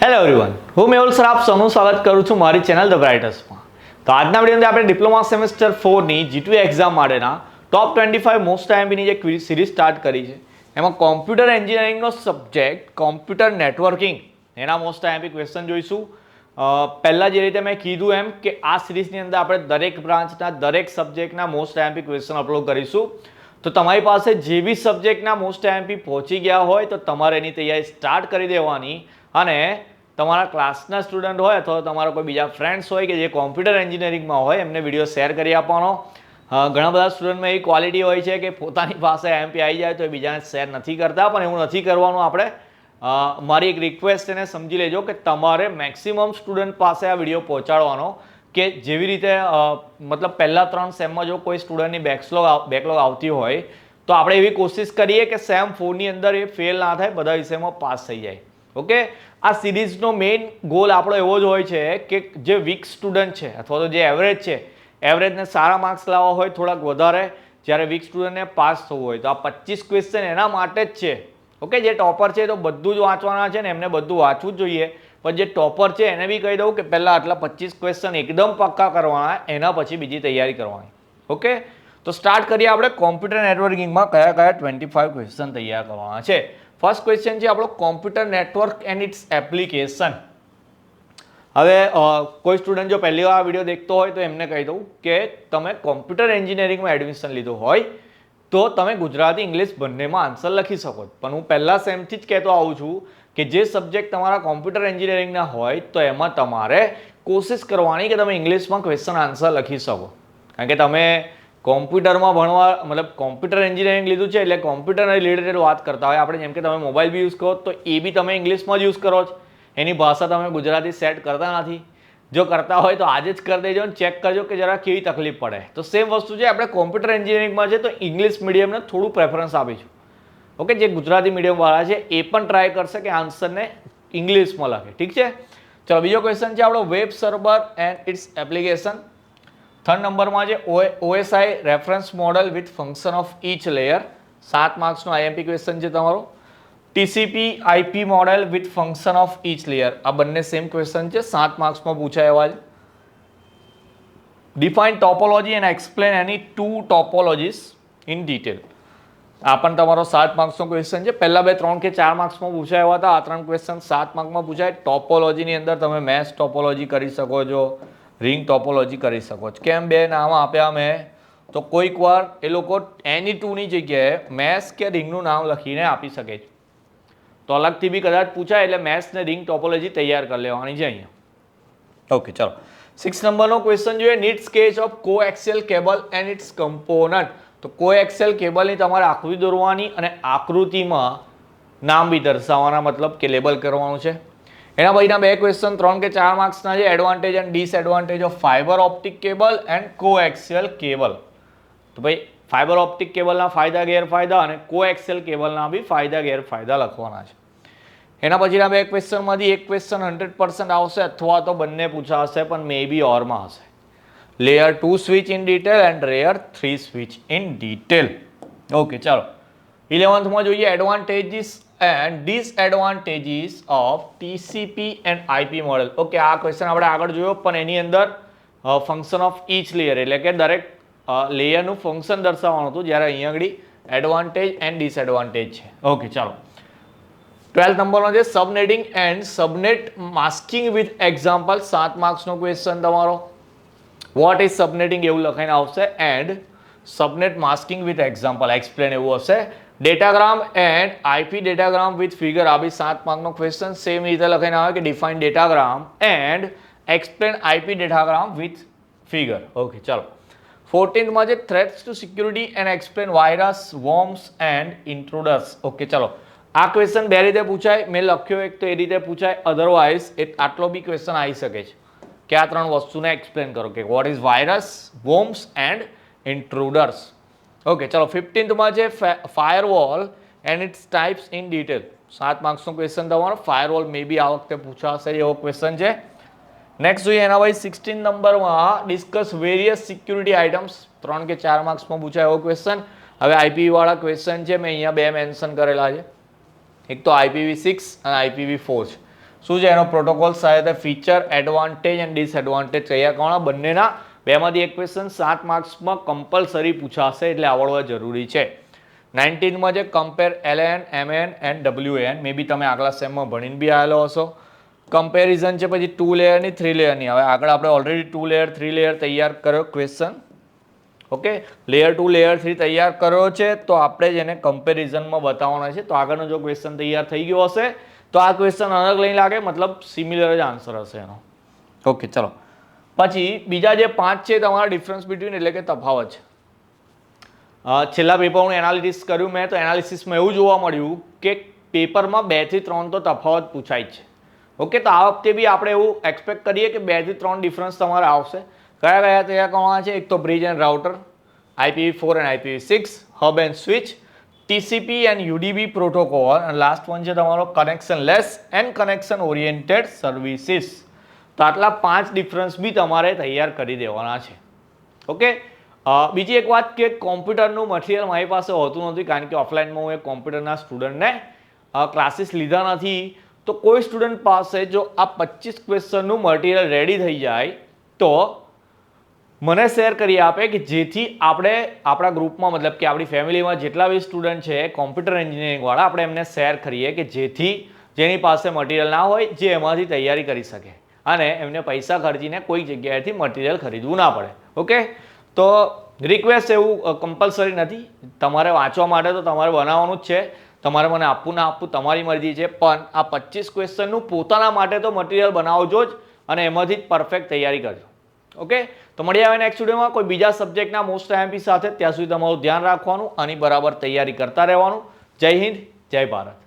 Hello everyone, હું Mehul sir આપ સૌનું સ્વાગત કરું છું મારી ચેનલ ધ બ્રાઇટર્સમાં. તો આજના વિડીયોમાં આપણે ડિપ્લોમા સેમેસ્ટર 4ની G2 એક્ઝામ માટેના ટોપ 25 મોસ્ટ આઈએમપીની જે ક્વિઝ સિરીઝ સ્ટાર્ટ કરી છે. એમાં કોમ્પ્યુટર એન્જિનિયરિંગનો સબ્જેક્ટ કોમ્પ્યુટર નેટવર્કિંગ એના મોસ્ટ આઈએમપી ક્વેશ્ચન જોઈશું. પહેલાં જે રીતે મેં કીધું એમ કે આ સિરીઝની અંદર આપણે દરેક બ્રાન્ચના દરેક સબ્જેક્ટના મોસ્ટ આઈએમપી ક્વેશ્ચન અપલોડ કરીશું. તો તમારી પાસે જે બી સબ્જેક્ટના મોસ્ટ આઈએમપી પહોંચી ગયા હોય તો તમારે એની તૈયારી સ્ટાર્ટ કરી દેવાની. અને તમારા ક્લાસના સ્ટુડન્ટ હોય અથવા તમારા કોઈ બીજા ફ્રેન્ડ્સ હોય કે જે કોમ્પ્યુટર એન્જિનિયરિંગમાં હોય એમને વિડીયો શેર કરી આપવાનો. ઘણા બધા સ્ટુડન્ટમાં એવી ક્વોલિટી હોય છે કે પોતાની પાસે એમપી આવી જાય તો એ બીજાને શેર નથી કરતા, પણ એવું નથી કરવાનું. આપણે મારી એક રિક્વેસ્ટ એને સમજી લેજો કે તમારે મેક્સિમમ સ્ટુડન્ટ પાસે આ વિડીયો પહોંચાડવાનો, કે જેવી રીતે મતલબ પહેલાં 3 સેમમાં જો કોઈ સ્ટુડન્ટની બેકલોગ આવતી હોય તો આપણે એવી કોશિશ કરીએ કે સેમ 4ની અંદર એ ફેલ ના થાય, બધા વિષયમાં પાસ થઈ જાય. ઓકે, આ સિરીઝનો મેઇન ગોલ આપણો એવો જ હોય છે કે જે વીક સ્ટુડન્ટ છે અથવા તો જે એવરેજ છે, એવરેજને સારા માર્ક્સ લાવવા હોય થોડાક વધારે, જ્યારે વીક સ્ટુડન્ટને પાસ થવું હોય તો આ 25 ક્વેશ્ચન એના માટે જ છે. ઓકે, જે ટોપર છે તો બધું જ વાંચવાના છે ને એમને બધું વાંચવું જ જોઈએ, પણ જે ટોપર છે એને બી કહી દઉં કે પહેલાં આટલા 25 ક્વેશ્ચન એકદમ પક્કા કરવાના, એના પછી બીજી તૈયારી કરવાની. ઓકે, તો સ્ટાર્ટ કરીએ આપણે કોમ્પ્યુટર નેટવર્કિંગમાં કયા કયા 25 ક્વેશ્ચન તૈયાર કરવાના છે. ફર્સ્ટ ક્વેશ્ચન છે આપણો computer network and its application. હવે કોઈ સ્ટુડન્ટ જો પહેલી વાર આ વિડીયો દેખતો હોય તો એમને કહી દઉં કે તમે કોમ્પ્યુટર એન્જિનિયરિંગમાં એડમિશન લીધું હોય તો તમે ગુજરાતી ઇંગ્લિશ બંનેમાં આન્સર લખી શકો. પણ હું પહેલા સેમથી જ કહેતો આવું છું કે જે સબ્જેક્ટ તમારા કોમ્પ્યુટર એન્જિનિયરિંગના હોય તો એમાં તમારે કોશિશ કરવાની કે તમે ઇંગ્લિશમાં ક્વેશ્ચન આન્સર લખી શકો. કારણ કે તમે કોમ્પ્યુટરમાં ભણવા મતલબ કોમ્પ્યુટર એન્જિનિયરિંગ લીધું છે એટલે કોમ્પ્યુટરના રિલેટેડ વાત કરતા હોય આપણે. જેમ કે તમે મોબાઈલ બી યુઝ કરો તો એ બી તમે ઇંગ્લિશમાં જ યુઝ કરો છો, એની ભાષા તમે ગુજરાતી સેટ કરતા નથી. જો કરતા હોય તો આજે જ કરી દેજો અને ચેક કરજો કે જરા કેવી તકલીફ પડે. તો સેમ વસ્તુ છે આપણે કોમ્પ્યુટર એન્જિનિયરિંગમાં છે તો ઇંગ્લિશ મીડિયમને થોડું પ્રેફરન્સ આપીશું. ઓકે, જે ગુજરાતી મીડિયમવાળા છે એ પણ ટ્રાય કરશે કે આન્સરને ઇંગ્લિશમાં લખે. ઠીક છે, ચલો બીજો ક્વેશ્ચન છે આપણો web server and its application. 3rd નંબરમાં છે OSI reference model with function of each layer. 7 માર્ક્સનો આઈએમપી ક્વેશ્ચન છે તમારો. TCP IP model with function of each layer. આ બંને સેમ ક્વેશ્ચન છે, 7 માર્ક્સમાં પૂછાય એવા છે. Define topology and explain any 2 topologies in detail. આ પણ તમારો 7 માર્ક્સનો ક્વેશ્ચન છે. પહેલા 2 3 કે 4 માર્ક્સમાં પૂછાય એવા હતા. આ 3 ક્વેશ્ચન 7 માર્ક્સમાં પૂછાય. ટોપોલોજીની અંદર તમે મેશ ટોપોલોજી કરી શકો છો, રિંગ ટોપોલોજી કરી શકો છો. કેમ બે નામ આપ્યા મેં? તો કોઈક વાર એ લોકો એની 2ની જગ્યાએ મેશ કે રિંગનું નામ લખીને આપી શકે છે. તો અલગથી બી કદાચ પૂછાય એટલે મેશ ને રિંગ ટોપોલોજી તૈયાર કરી લેવાની છે અહીંયા. ઓકે, ચલો 6 નંબરનો ક્વેશ્ચન જોઈએ. Need sketch of coaxial cable and its component. તો કોએક્સિયલ કેબલની તમારે આકૃતિ દોરવાની અને આકૃતિમાં નામ બી દર્શાવવાના, મતલબ કે લેબલ કરવાનું છે. એના પછીના 2 ક્વેશ્ચન 3 કે 4 માર્ક્સના છે. Advantage and disadvantage of fibre optic cable and coaxial cable. તો ભાઈ ફાઇબર ઓપ્ટિક કેબલના ફાયદા ગેરફાયદા અને કોએક્સિયલ કેબલના બી ફાયદા ગેરફાયદા લખવાના છે. એના પછીના 2 ક્વેશ્ચનમાંથી એક ક્વેશ્ચન 100% આવશે અથવા તો બંને પૂછાશે, પણ મે બી ઓરમાં હશે. Layer 2 switch in detail and layer 3 switch in detail. Okay, ચાલો 11thમાં જોઈએ advantages and disadvantages of TCP and IP model. Okay, આ ક્વેશ્ચન આપણે આગળ જોયો, પણ એની અંદર ફંક્શન ઓફ ઈચ લેયર એટલે કે દરેક લેયરનું ફંક્શન દર્શાવવાનું હતું, જ્યારે અહીંયા આગળ એડવાન્ટેજ એન્ડ ડિસએડવાન્ટેજ છે. ઓકે, ચાલો 12th નંબરનો છે subnetting and subnet masking with example. 7 માર્ક્સનો ક્વેશ્ચન તમારો. વોટ ઇઝ સબનેટિંગ એવું લખાઈને આવશે and subnet masking with example explain એવું હશે. Datagram and IP datagram with figure. આ બી 7 માર્કનો ક્વેશ્ચન સેમ રીતે લખાઈને આવે કે define datagram and explain IP datagram with figure. Okay, ચાલો 14thમાં છે threats to security and explain virus, worms and intruders. Okay, ચાલો આ ક્વેશ્ચન 2 રીતે પૂછાય. મેં લખ્યો એક તો એ રીતે પૂછાય, અધરવાઇઝ આટલો બી ક્વેશ્ચન આવી શકે છે કે આ 3 વસ્તુને એક્સપ્લેન કરો કે what is virus, worms and intruders. Okay, ચાલો 15thમાં છે firewall and its types in detail. 7 માર્ક્સનો ક્વેશ્ચન તમારો. ફાયરવોલ મે બી આ વખતે પૂછાશે એવો ક્વેશ્ચન છે. નેક્સ્ટ જોઈએ એના ભાઈ 16 નંબરમાં ડિસ્કસ વેરિયસ સિક્યુરિટી આઇટમ્સ. 3 કે 4 માર્ક્સમાં પૂછાય એવો ક્વેશ્ચન. હવે IPV વાળા ક્વેશ્ચન છે, મેં અહીંયા 2 મેન્શન કરેલા છે. એક તો IPv6 અને IPv4 છે. શું છે એનો પ્રોટોકોલ સાથે ફીચર, એડવાન્ટેજ એન્ડ ડિસએડવાન્ટેજ તૈયાર કરવાના. બંનેના બેમાંથી એક ક્વેશ્ચન 7 માર્ક્સમાં કમ્પલસરી પૂછાશે એટલે આવડવા જરૂરી છે. 19માં છે compare LAN, MAN and WAN. મે બી તમે આગલા સેમમાં ભણીને બી આવેલો હશો. કમ્પેરિઝન છે પછી 2 લેયરની 3 લેયરની. હવે આગળ આપણે ઓલરેડી 2 લેયર 3 લેયર તૈયાર કર્યો ક્વેશ્ચન. ઓકે, લેયર 2 લેયર 3 તૈયાર કર્યો છે તો આપણે જ એને કમ્પેરિઝનમાં બતાવવાના છે. તો આગળનો જો ક્વેશ્ચન તૈયાર થઈ ગયો હશે તો આ ક્વેશ્ચન અલગ નહીં લાગે, મતલબ સિમિલર જ આન્સર હશે એનો. ઓકે, ચલો પછી બીજા જે 5 છે તમારા ડિફરન્સ બિટવીન એટલે કે તફાવત છે. છેલ્લા પેપરનું એનાલિસિસ કર્યું મેં તો એનાલિસિસમાં એવું જોવા મળ્યું કે પેપરમાં 2 થી 3 તો તફાવત પૂછાય છે. ઓકે, તો આ વખતે બી આપણે એવું એક્સપેક્ટ કરીએ કે 2 થી 3 ડિફરન્સ તમારે આવશે. કયા કયા તૈયાર કરવાના છે? એક તો bridge and router, IPv4 and IPv6, hub and switch, TCP and UDP protocol, અને લાસ્ટ વન છે તમારો connectionless and connection oriented services. તો આટલા 5 ડિફરન્સ બી તમારે તૈયાર કરી દેવાના છે. ઓકે, બીજી એક વાત કે કોમ્પ્યુટરનું મટીરિયલ મારી પાસે હોતું નથી, કારણ કે ઓફલાઈનમાં હું એક કોમ્પ્યુટરના સ્ટુડન્ટને ક્લાસીસ લીધા નથી. તો કોઈ સ્ટુડન્ટ પાસે જો આ 25 ક્વેશ્ચનનું મટીરિયલ રેડી થઈ જાય તો મને શેર કરી આપે કે જેથી આપણે આપણા ગ્રુપમાં, મતલબ કે આપણી ફેમિલીમાં જેટલા બી સ્ટુડન્ટ છે કોમ્પ્યુટર એન્જિનિયરિંગવાળા, આપણે એમને શેર કરીએ કે જેથી જેની પાસે મટીરિયલ ના હોય જે એમાંથી તૈયારી કરી શકે અને એમને પૈસા ખર્ચીને કોઈ જગ્યાએથી મટીરિયલ ખરીદવું ના પડે. ઓકે, તો રિક્વેસ્ટ એવું કમ્પલસરી નથી, તમારે વાંચવા માટે તો તમારે બનાવવાનું જ છે. તમારે મને આપવું ના આપવું તમારી મરજી છે, પણ આ 25 ક્વેશ્ચનનું પોતાના માટે તો મટીરિયલ બનાવજો જ અને એમાંથી જ પરફેક્ટ તૈયારી કરજો. ઓકે, તો મળીએ હવે નેક્સ્ટ વિડીયોમાં કોઈ બીજા સબ્જેક્ટના મોસ્ટ IMP સાથે. ત્યાં સુધી તમારું ધ્યાન રાખવાનું, આની બરાબર તૈયારી કરતા રહેવાનું. જય હિન્દ, જય ભારત.